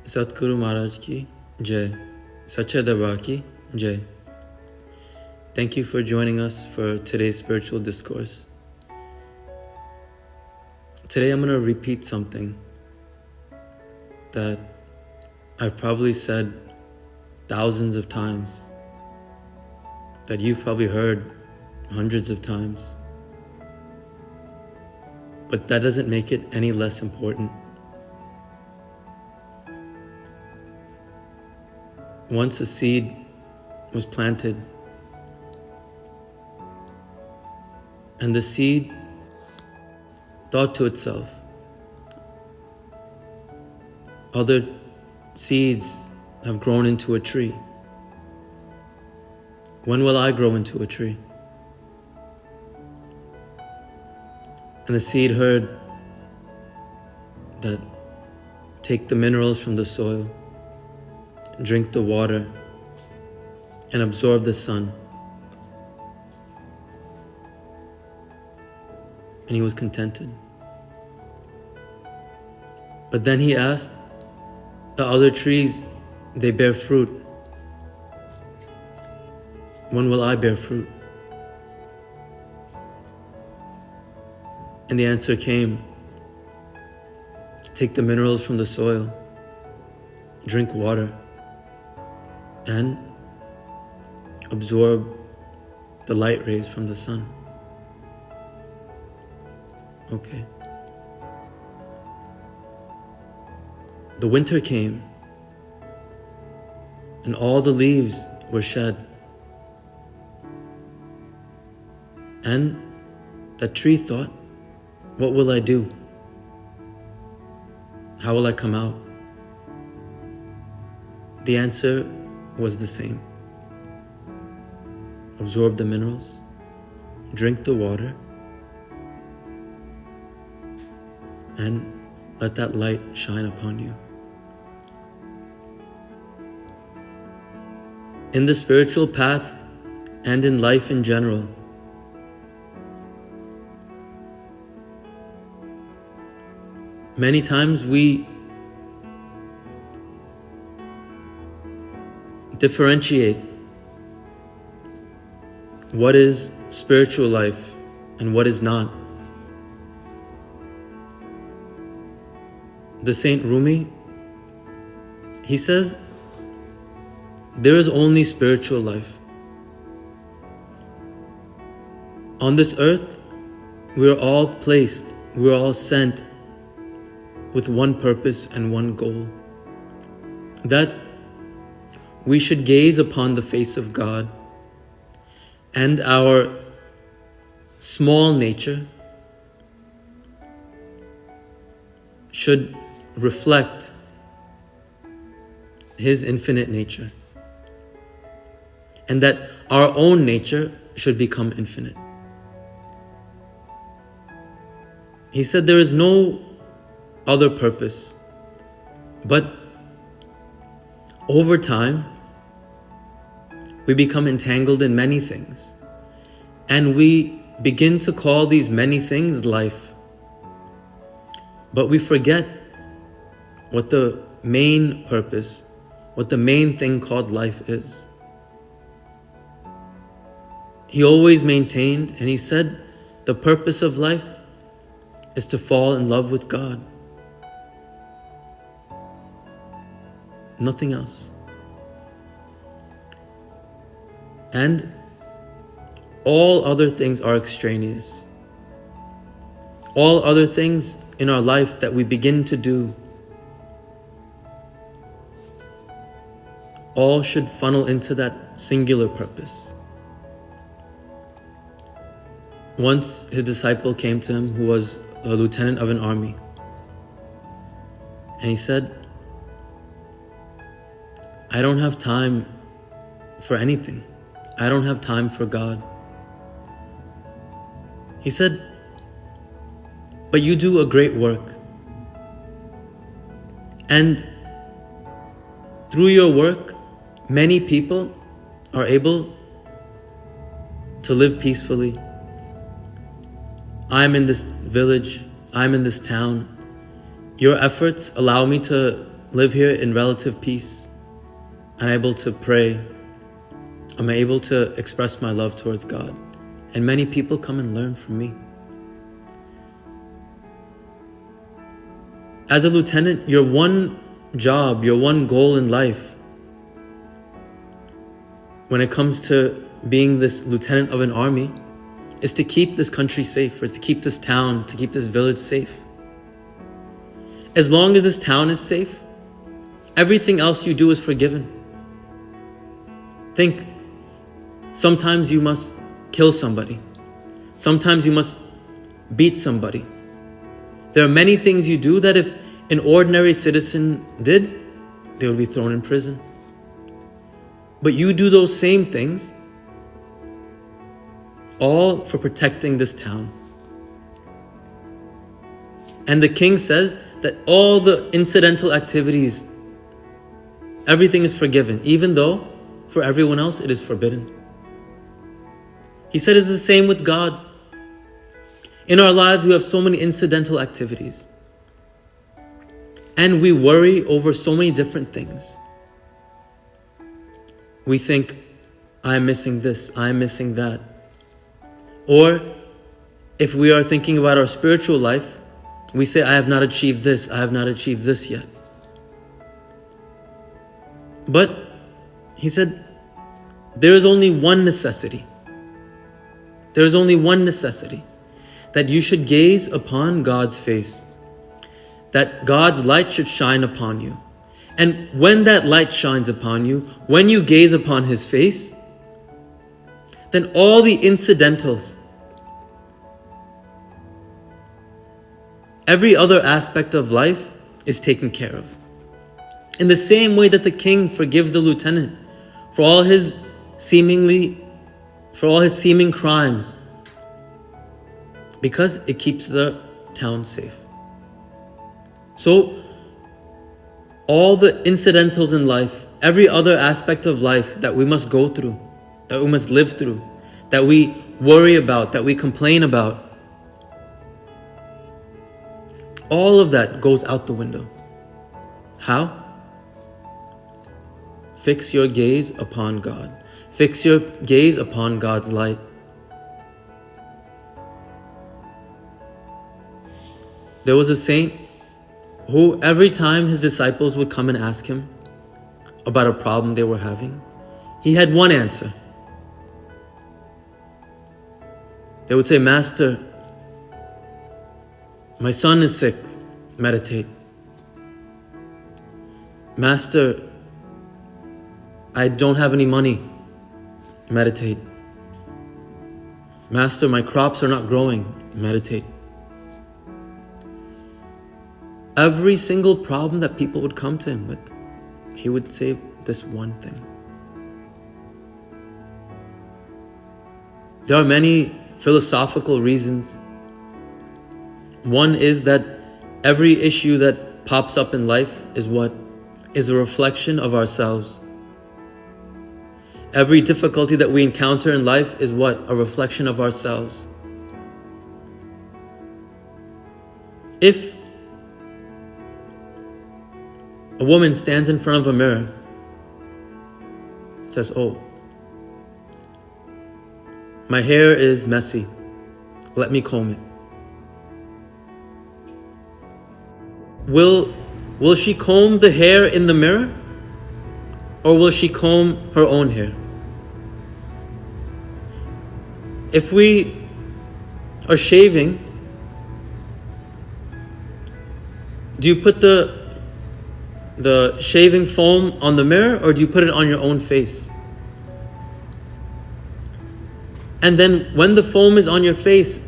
Satguru Maharaj ki Jai. Sacha Darbar ki Jai. Thank you for joining us for today's spiritual discourse. Today I'm going to repeat something that I've probably said thousands of times, that you've probably heard hundreds of times. But that doesn't make it any less important. Once a seed was planted, and the seed thought to itself, other seeds have grown into a tree. When will I grow into a tree? And the seed heard that take the minerals from the soil, drink the water, and absorb the sun. And he was contented. But then he asked, the other trees, they bear fruit. When will I bear fruit? And the answer came, take the minerals from the soil, drink water, and absorb the light rays from the sun. Okay. The winter came, and all the leaves were shed. And that tree thought, what will I do? How will I come out? The answer was the same. Absorb the minerals, drink the water, and let that light shine upon you. In the spiritual path and in life in general, many times we differentiate what is spiritual life and what is not. The Saint Rumi, he says, there is only spiritual life. On this earth, we are all placed, we are all sent with one purpose and one goal, that we should gaze upon the face of God, and our small nature should reflect His infinite nature, and that our own nature should become infinite. He said there is no other purpose, but over time, we become entangled in many things, and we begin to call these many things life. But we forget what the main purpose, what the main thing called life is. He always maintained, and he said, the purpose of life is to fall in love with God. Nothing else. And all other things are extraneous. All other things in our life that we begin to do, all should funnel into that singular purpose. Once his disciple came to him who was a lieutenant of an army, and he said, I don't have time for anything. I don't have time for God. He said, but you do a great work. And through your work, many people are able to live peacefully. I'm in this village, I'm in this town. Your efforts allow me to live here in relative peace. I'm able to pray. I'm able to express my love towards God. And many people come and learn from me. As a lieutenant, your one job, your one goal in life, when it comes to being this lieutenant of an army, is to keep this country safe, or is to keep this town, to keep this village safe. As long as this town is safe, everything else you do is forgiven. Think, sometimes you must kill somebody. Sometimes you must beat somebody. There are many things you do that if an ordinary citizen did, they would be thrown in prison. But you do those same things, all for protecting this town. And the king says that all the incidental activities, everything is forgiven, even though for everyone else it is forbidden. He said it's the same with God. In our lives, we have so many incidental activities. And we worry over so many different things. We think, I'm missing this, I'm missing that. Or if we are thinking about our spiritual life, we say, I have not achieved this, I have not achieved this yet. But he said, there is only one necessity. There is only one necessity. That you should gaze upon God's face. That God's light should shine upon you. And when that light shines upon you, when you gaze upon His face, then all the incidentals, every other aspect of life is taken care of. In the same way that the king forgives the lieutenant for all his seeming crimes, because it keeps the town safe. So, all the incidentals in life, every other aspect of life that we must go through, that we must live through, that we worry about, that we complain about, all of that goes out the window. How? Fix your gaze upon God. Fix your gaze upon God's light. There was a saint who every time his disciples would come and ask him about a problem they were having, he had one answer. They would say, Master, my son is sick, meditate. Master, I don't have any money, meditate. Master, my crops are not growing, meditate. Every single problem that people would come to him with, he would say this one thing. There are many philosophical reasons. One is that every issue that pops up in life is what? Is a reflection of ourselves. Every difficulty that we encounter in life is what? A reflection of ourselves. If a woman stands in front of a mirror, says, oh, my hair is messy, let me comb it. Will she comb the hair in the mirror? Or will she comb her own hair? If we are shaving, do you put the shaving foam on the mirror, or do you put it on your own face? And then when the foam is on your face,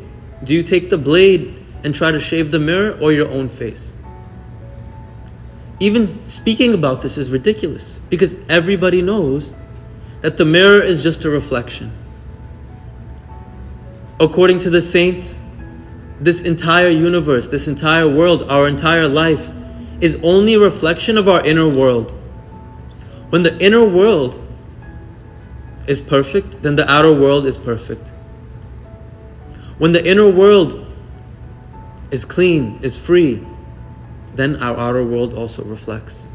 do you take the blade and try to shave the mirror or your own face? Even speaking about this is ridiculous, because everybody knows that the mirror is just a reflection. According to the saints, this entire universe, this entire world, our entire life is only a reflection of our inner world. When the inner world is perfect, then the outer world is perfect. When the inner world is clean, is free, then our outer world also reflects.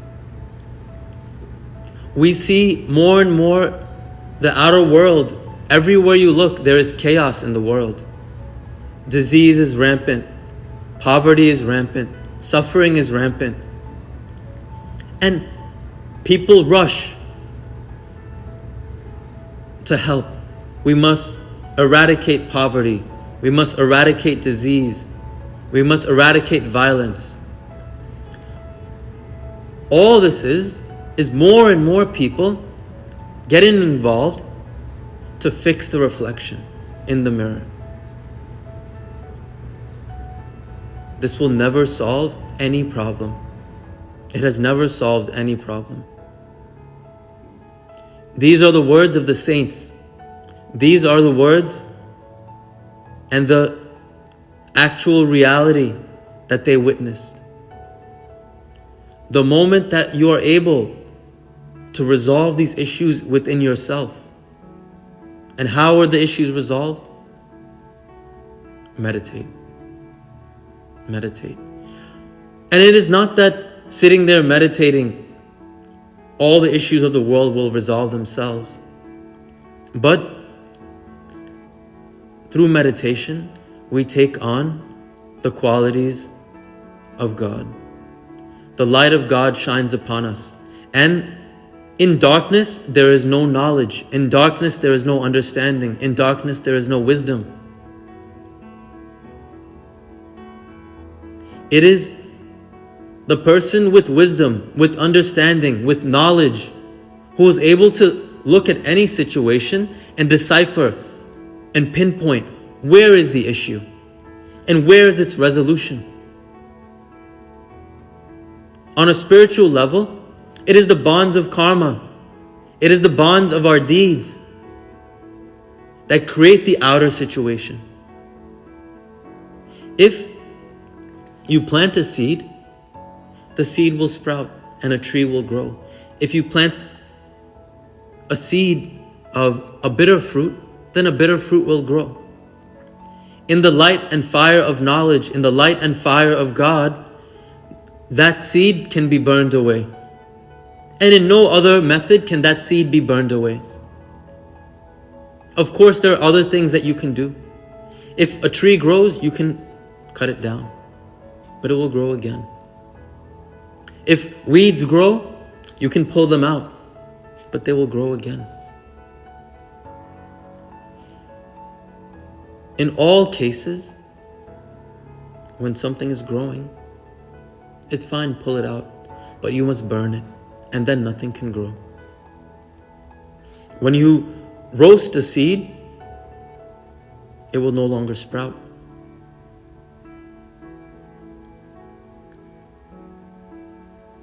We see more and more the outer world. Everywhere you look, there is chaos in the world. Disease is rampant. Poverty is rampant. Suffering is rampant. And people rush to help. We must eradicate poverty. We must eradicate disease. We must eradicate violence. All this is more and more people getting involved to fix the reflection in the mirror. This will never solve any problem. It has never solved any problem. These are the words of the saints. These are the words and the actual reality that they witnessed. The moment that you are able to resolve these issues within yourself. And how are the issues resolved? Meditate. Meditate. And it is not that sitting there meditating, all the issues of the world will resolve themselves. But through meditation, we take on the qualities of God. The light of God shines upon us. And in darkness, there is no knowledge. In darkness, there is no understanding. In darkness, there is no wisdom. It is the person with wisdom, with understanding, with knowledge, who is able to look at any situation and decipher and pinpoint where is the issue and where is its resolution. On a spiritual level, it is the bonds of karma. It is the bonds of our deeds that create the outer situation. If you plant a seed, the seed will sprout and a tree will grow. If you plant a seed of a bitter fruit, then a bitter fruit will grow. In the light and fire of knowledge, in the light and fire of God, that seed can be burned away. And in no other method can that seed be burned away. Of course, there are other things that you can do. If a tree grows, you can cut it down, but it will grow again. If weeds grow, you can pull them out, but they will grow again. In all cases, when something is growing, it's fine, pull it out, but you must burn it, and then nothing can grow. When you roast a seed, it will no longer sprout.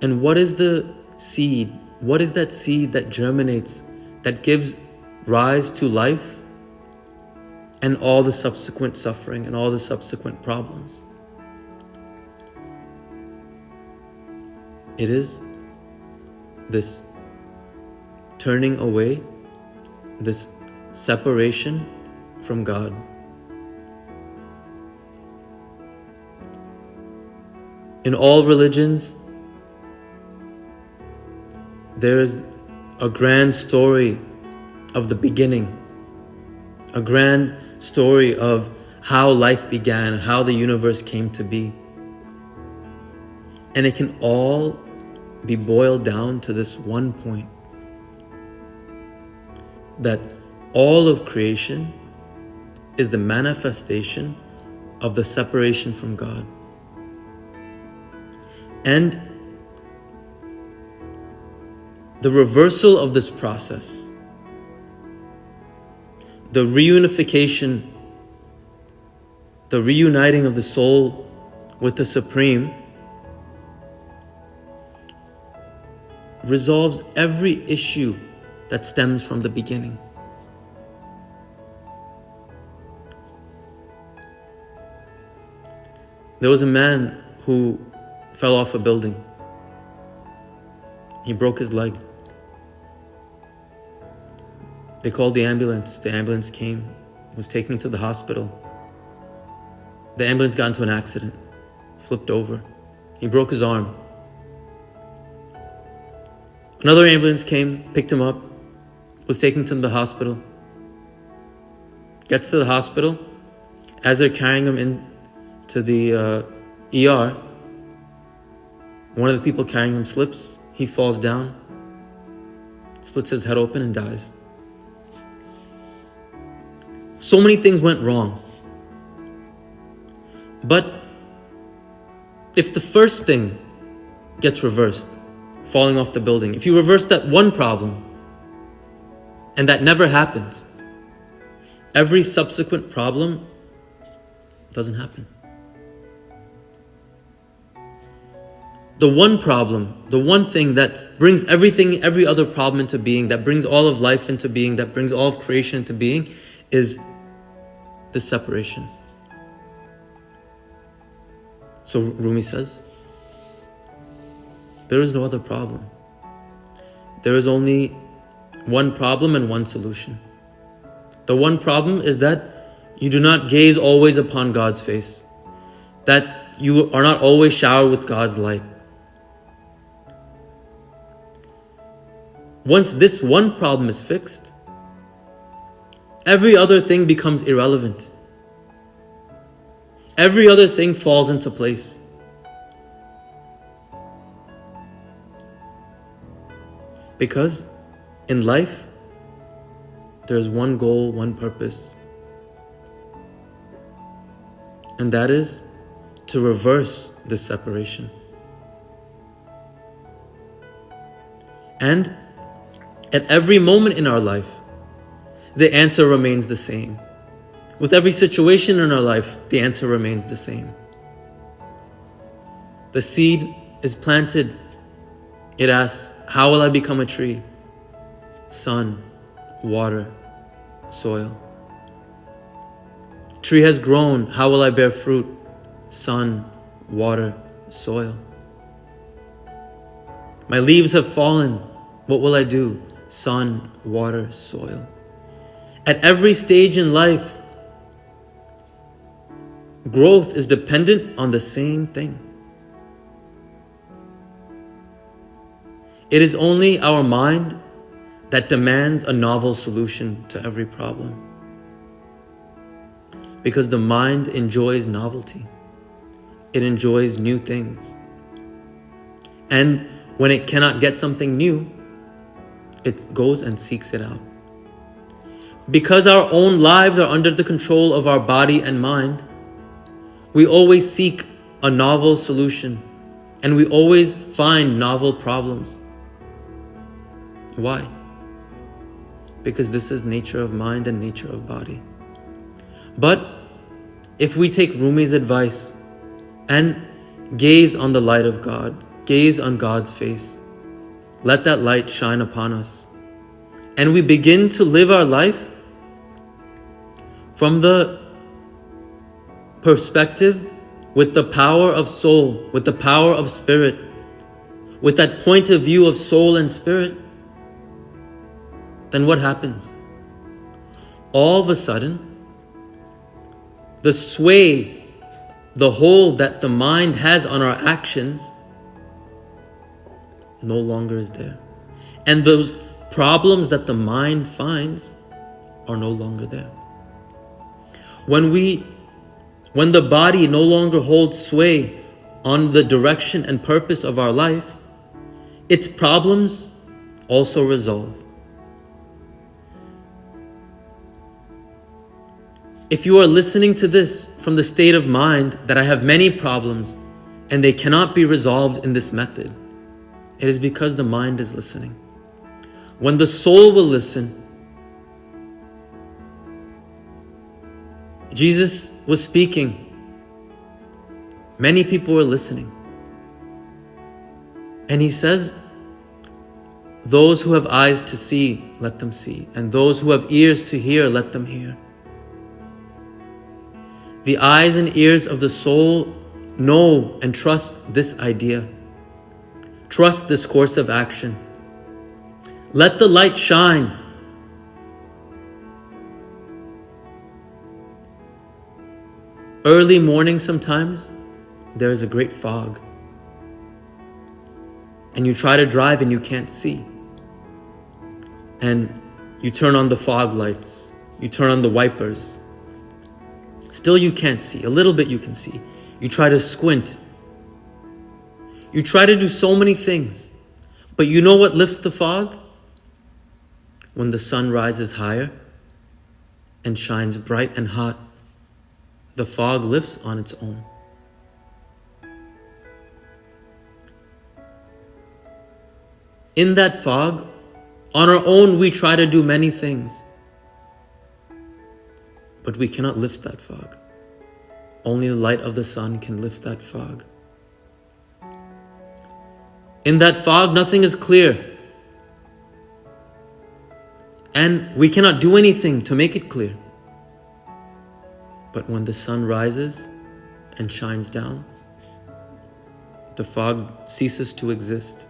And what is the seed? What is that seed that germinates, that gives rise to life and all the subsequent suffering and all the subsequent problems? It is this turning away, this separation from God. In all religions, there is a grand story of the beginning, a grand story of how life began, how the universe came to be. And it can all be boiled down to this one point, that all of creation is the manifestation of the separation from God. And the reversal of this process, the reunification, the reuniting of the soul with the Supreme, resolves every issue that stems from the beginning. There was a man who fell off a building. He broke his leg. They called the ambulance. The ambulance came, was taken him to the hospital. The ambulance got into an accident, flipped over. He broke his arm. Another ambulance came, picked him up, was taken to the hospital. Gets to the hospital. As they're carrying him into the ER, one of the people carrying him slips. He falls down, splits his head open and dies. So many things went wrong. But if the first thing gets reversed, falling off the building, if you reverse that one problem, and that never happens, every subsequent problem doesn't happen. The one problem, the one thing that brings everything, every other problem into being, that brings all of life into being, that brings all of creation into being, is this separation. So Rumi says, there is no other problem. There is only one problem and one solution. The one problem is that you do not gaze always upon God's face, that you are not always showered with God's light. Once this one problem is fixed, every other thing becomes irrelevant. Every other thing falls into place. Because in life, there is one goal, one purpose. And that is to reverse this separation. And at every moment in our life, the answer remains the same. With every situation in our life, the answer remains the same. The seed is planted. It asks, how will I become a tree? Sun, water, soil. Tree has grown. How will I bear fruit? Sun, water, soil. My leaves have fallen. What will I do? Sun, water, soil. At every stage in life, growth is dependent on the same thing. It is only our mind that demands a novel solution to every problem. Because the mind enjoys novelty. It enjoys new things. And when it cannot get something new, it goes and seeks it out. Because our own lives are under the control of our body and mind, we always seek a novel solution, and we always find novel problems. Why? Because this is nature of mind and nature of body. But if we take Rumi's advice and gaze on the light of God, gaze on God's face, let that light shine upon us, and we begin to live our life from the perspective with the power of soul, with the power of spirit, with that point of view of soul and spirit, then what happens? All of a sudden, the sway, the hold that the mind has on our actions no longer is there. And those problems that the mind finds are no longer there. When the body no longer holds sway on the direction and purpose of our life, its problems also resolve. If you are listening to this from the state of mind that I have many problems and they cannot be resolved in this method, it is because the mind is listening. When the soul will listen, Jesus was speaking. Many people were listening. And he says, those who have eyes to see, let them see. And those who have ears to hear, let them hear. The eyes and ears of the soul know and trust this idea. Trust this course of action. Let the light shine. Early morning sometimes, there is a great fog. and you try to drive and you can't see. And you turn on the fog lights, you turn on the wipers. Still you can't see, a little bit you can see. You try to squint. You try to do so many things. But you know what lifts the fog? When the sun rises higher and shines bright and hot, the fog lifts on its own. In that fog, on our own, we try to do many things. But we cannot lift that fog. Only the light of the sun can lift that fog. In that fog, nothing is clear. And we cannot do anything to make it clear. But when the sun rises and shines down, the fog ceases to exist.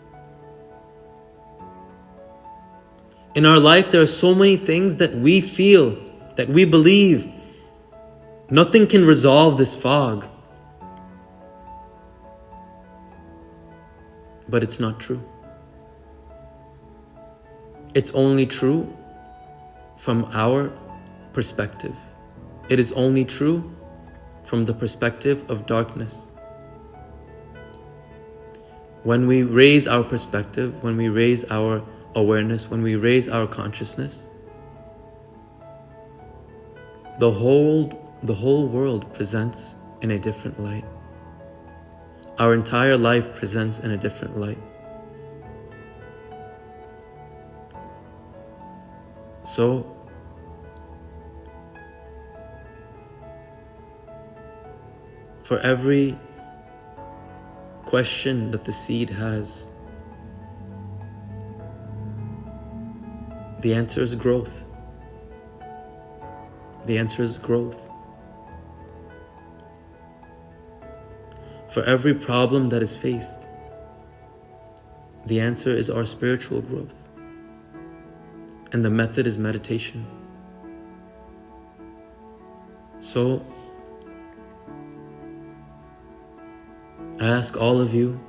In our life, there are so many things that we feel, that we believe. Nothing can resolve this fog. But it's not true. It's only true from our perspective. It is only true from the perspective of darkness. When we raise our perspective, when we raise our awareness, when we raise our consciousness, the whole world presents in a different light. Our entire life presents in a different light. So, for every question that the seed has, the answer is growth. The answer is growth. For every problem that is faced, the answer is our spiritual growth. And the method is meditation. So, I ask all of you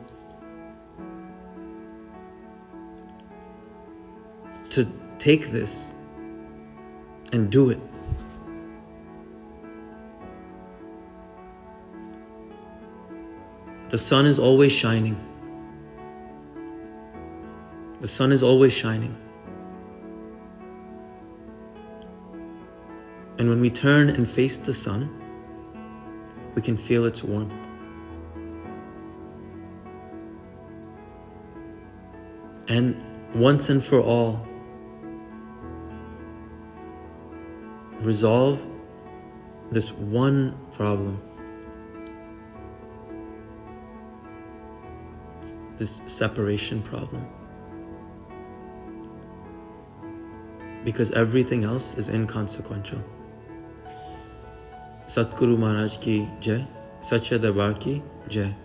to take this and do it. The sun is always shining. The sun is always shining. And when we turn and face the sun, we can feel its warmth. And once and for all, resolve this one problem. This separation problem. Because everything else is inconsequential. Satguru Maharaj ki jai, Sacha Darbar ki jai.